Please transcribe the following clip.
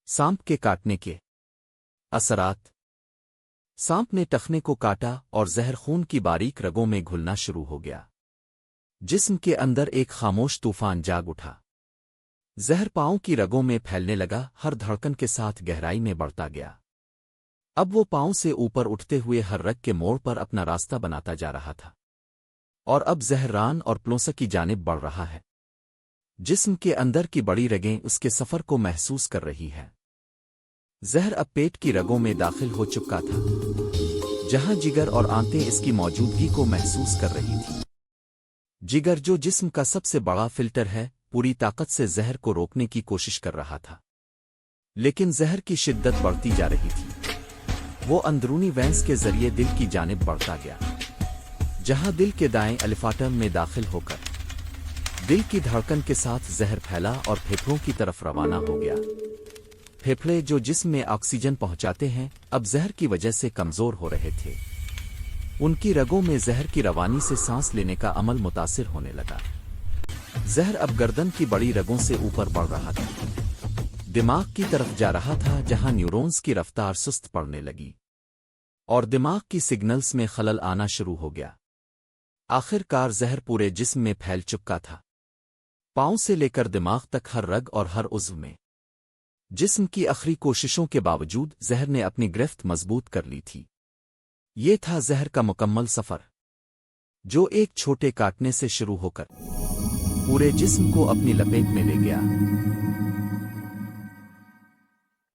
सांप के काटने के असरात। सांप ने टखने को काटा और जहर खून की बारीक रगों में घुलना शुरू हो गया। जिस्म के अंदर एक खामोश तूफान जाग उठा। जहर पांव की रगों में फैलने लगा, हर धड़कन के साथ गहराई में बढ़ता गया। अब वो पांव से ऊपर उठते हुए हर रग के मोड़ पर अपना रास्ता बनाता जा रहा था, और अब जहर रान और प्लोसा की जानिब बढ़ रहा है। जिस्म के अंदर की बड़ी रगें उसके सफर को महसूस कर रही है। जहर अब पेट की रगों में दाखिल हो चुका था, जहां जिगर और आंतें इसकी मौजूदगी को महसूस कर रही थी। जिगर, जो जिस्म का सबसे बड़ा फिल्टर है, पूरी ताकत से जहर को रोकने की कोशिश कर रहा था, लेकिन जहर की शिद्दत बढ़ती जा रही थी। वो अंदरूनी वेंस के जरिए दिल की जानिब बढ़ता गया, जहां दिल के दाएं अलिफाटम में दाखिल होकर दिल की धड़कन के साथ जहर फैला और फेफड़ों की तरफ रवाना हो गया। फेफड़े, जो जिस्म में ऑक्सीजन पहुंचाते हैं, अब जहर की वजह से कमजोर हो रहे थे। उनकी रगों में जहर की रवानी से सांस लेने का अमल मुतासिर होने लगा। जहर अब गर्दन की बड़ी रगों से ऊपर बढ़ रहा था, दिमाग की तरफ जा रहा था, जहां न्यूरॉन्स की रफ्तार सुस्त पड़ने लगी और दिमाग की सिग्नल्स में खलल आना शुरू हो गया। आखिरकार जहर पूरे जिस्म में फैल चुका था, पांव से लेकर दिमाग तक, हर रग और हर उज़्व में। जिस्म की आखिरी कोशिशों के बावजूद जहर ने अपनी गिरफ्त मजबूत कर ली थी। ये था जहर का मुकम्मल सफर, जो एक छोटे काटने से शुरू होकर पूरे जिस्म को अपनी लपेट में ले गया।